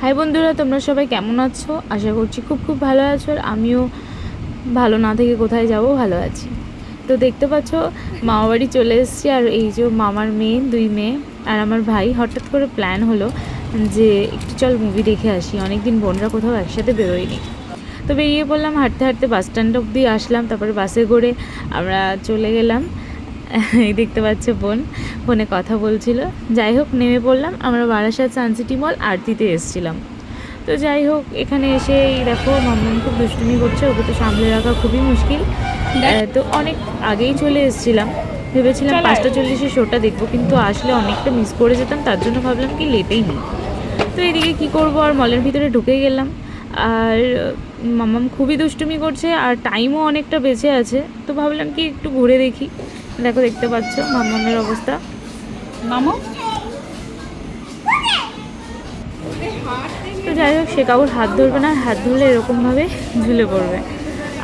High বন্ধুরা, তোমরা সবাই কেমন আছো? আশা করছি খুব খুব ভালো আছো। আর আমিও ভালো না থেকে কোথায় যাব, ভালো আছি। তো দেখতে পাচ্ছ মামাবাড়ি চলে এসেছি। আর এই যে মামার মেয়ে, দুই মেয়ে আর আমার ভাই, হঠাৎ করে প্ল্যান হলো যে একটু চল মুভি দেখে আসি। অনেকদিন বোনরা কোথাও একসাথে বেরোয়নি। তো বেরিয়ে পড়লাম, হাঁটতে হাঁটতে বাস স্ট্যান্ড অবধি আসলাম, তারপরে বাসে করে আমরা চলে গেলাম। এই দেখতে পাচ্ছে ফোনে কথা বলছিল। যাই হোক, নেমে পড়লাম। আমরা বারাসাত সানসিটি মল আরতিতে এসেছিলাম। তো যাই হোক, এখানে এসে দেখো মাম্মাম খুব দুষ্টুমি করছে, ওকে তো সামলে রাখা খুবই মুশকিল। তো অনেক আগেই চলে এসেছিলাম, ভেবেছিলাম 5:40 শোটা দেখবো, কিন্তু আসলে অনেকটা মিস করে যেতাম, তার জন্য ভাবলাম কি লেটেই নিই। তো এদিকে কি করব, আর মলের ভিতরে ঢুকে গেলাম। আর মাম্মাম খুবই দুষ্টুমি করছে, আর টাইমও অনেকটা বেঁচে আছে, তো ভাবলাম কি একটু ঘুরে দেখি। দেখো, দেখতে পাচ্ছ মাম্মামের অবস্থা। মামা তো যাই হোক, সে কাউর হাত ধরবে না, হাত ধরলে এরকমভাবে ঝুলে পড়বে।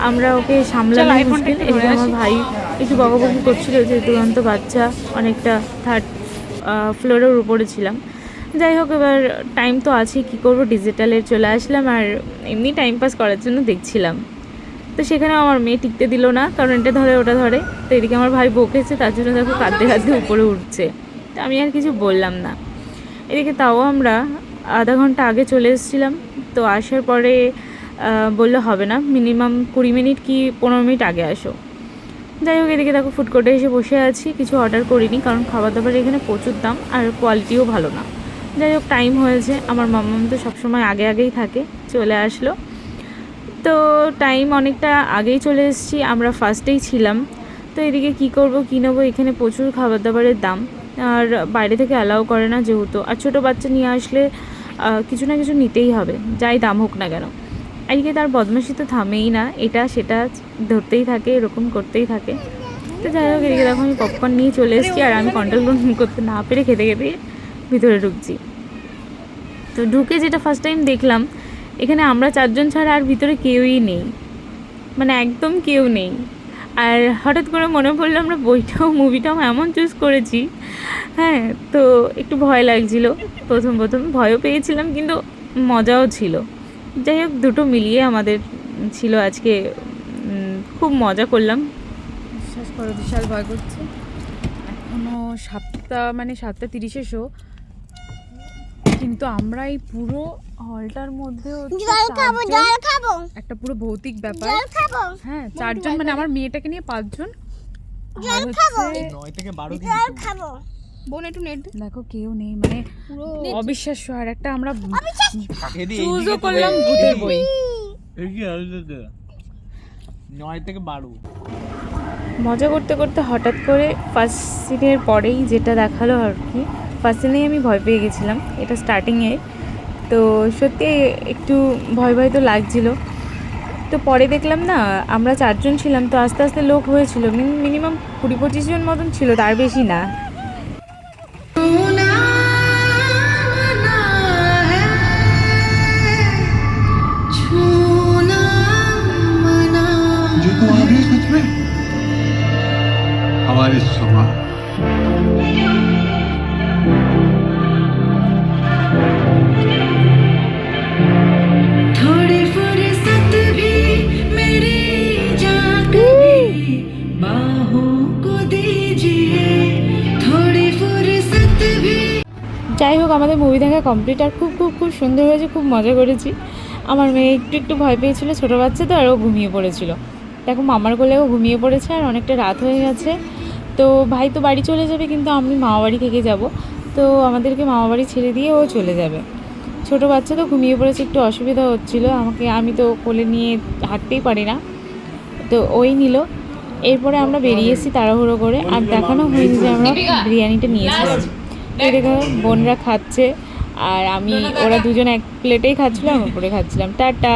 আমরা ওকে সামলানো মুশকিল। এদিকে আমার ভাই একটু বকাবকি করছিল যে দুরন্ত বাচ্চা, অনেকটা থার্ড ফ্লোরের উপরে ছিলাম। যাই হোক, এবার টাইম তো আছে, কি করব, ডিজিটালে চলে আসলাম আর এমনি টাইম পাস করার জন্য দেখছিলাম। তো সেখানে আমার মেয়ে টিকতে দিল না, কারণ এটা ধরে ওটা ধরে। তো এদিকে আমার ভাই বকেছে, তার জন্য দেখো কাঁদতে কাঁদতে উপরে উঠছে। তো আমি আর কিছু বললাম না। এদিকে তাও আমরা আধা ঘন্টা আগে চলে এসেছিলাম। তো আসার পরে বললে হবে না, মিনিমাম 20 মিনিট কি 15 মিনিট আগে আসো। যাই হোক, এদিকে দেখো ফুড কোর্টে এসে বসে আছি, কিছু অর্ডার করিনি, কারণ খাবার দাবার এখানে প্রচুর দাম আর কোয়ালিটিও ভালো না। যাই হোক, টাইম হয়েছে, আমার মাম্মাম তো সবসময় আগে আগেই থাকে, চলে আসলো। তো টাইম অনেকটা আগেই চলে এসেছি, আমরা ফার্স্টেই ছিলাম। তো এদিকে কি করব, কী নেবো, এখানে প্রচুর খাবার দাবারের দাম, আর বাইরে থেকে অ্যালাউ করে না যেহেতু। আর ছোটো বাচ্চা নিয়ে আসলে কিছু না কিছু নিতেই হবে, যাই দাম হোক না কেন। এদিকে তার বদমাশি তো থামেই না, এটা সেটা ধরতেই থাকে, এরকম করতেই থাকে। তো যাই হোক, এদিকে দেখো আমি পপকর্ন নিয়ে চলে এসেছি, আর আমি কন্ট্রোল করতে না পেরে খেতে খেতে ভিতরে ঢুকছি। তো ঢুকে যেটা ফার্স্ট টাইম দেখলাম, এখানে আমরা 4 জন ছাড়া আর ভিতরে কেউই নেই, মানে একদম কেউ নেই। আর হঠাৎ করে মনে পড়লো আমরা মুভিটাও এমন চুজ করেছি। হ্যাঁ, তো একটু ভয় লাগছিল, প্রথম ভয়ও পেয়েছিলাম, কিন্তু মজাও ছিল। যাই হোক, দুটো মিলিয়ে আমাদের ছিল আজকে, খুব মজা করলাম। বিশ্বাস করো, বিশাল ভয় করছে। এখনও 7:30 শো, কিন্তু আমরা এই পুরো হলটার মধ্যে একটা পুরো ভৌতিক ব্যাপার। হ্যাঁ, 4 জন, মানে আমার মেয়েটাকে নিয়ে 5 জন। বোন একটু নেট দেখো, কেউ নেই, মানে পুরো অবিশ্বাস্য। আর একটা আমরা চুজও করলাম ভূতের বই। 9 থেকে 12 মজা করতে করতে হঠাৎ করে ফার্স্ট সিনের পরেই যেটা দেখালো আর কি, ফার্স্ট সিনেই আমি ভয় পেয়ে গেছিলাম, এটা স্টার্টিংয়ে। তো সত্যি একটু ভয় ভয় তো লাগছিল। তো পরে দেখলাম না, আমরা 4 জন ছিলাম, তো আস্তে আস্তে লোক হয়েছিল, মিনিমাম 20-25 জন মতন ছিল, তার বেশি না। हमारे समाज थोड़ी फुर्सत भी मेरी जान कभी बाहों को दीजिए थोड़ी फुर्सत भी। যাই হোক, আমাদের মুভি দেখা কমপ্লিট, আর খুব খুব খুব সুন্দর হয়েছে, খুব মজা করেছি। আমার মেয়ে একটু ভয় পেয়েছিল, ছোটো বাচ্চা তো, আর ও ঘুমিয়ে পড়েছিল। দেখো মামার কোলেও ঘুমিয়ে পড়েছে, আর অনেকটা রাত হয়ে গেছে। তো ভাই তো বাড়ি চলে যাবে, কিন্তু আমি মামাবাড়ি থেকে যাব, তো আমাদেরকে মামাবাড়ি ছেড়ে দিয়ে ও চলে যাবে। ছোটো বাচ্চা তো ঘুমিয়ে পড়েছে, একটু অসুবিধা হচ্ছিলো আমাকে, আমি তো কোলে নিয়ে হাঁটতেই পারি না, তো ওই নিল। এরপরে আমরা বেরিয়ে এসেছি তাড়াহুড়ো করে, আর দেখানো হয়নি যে আমরা বিরিয়ানিটা নিয়েছিলাম। এদিকে বোনরা খাচ্ছে, আর ওরা দুজন এক প্লেটেই খাচ্ছিলাম, উপরে খাচ্ছিলাম। টাটা।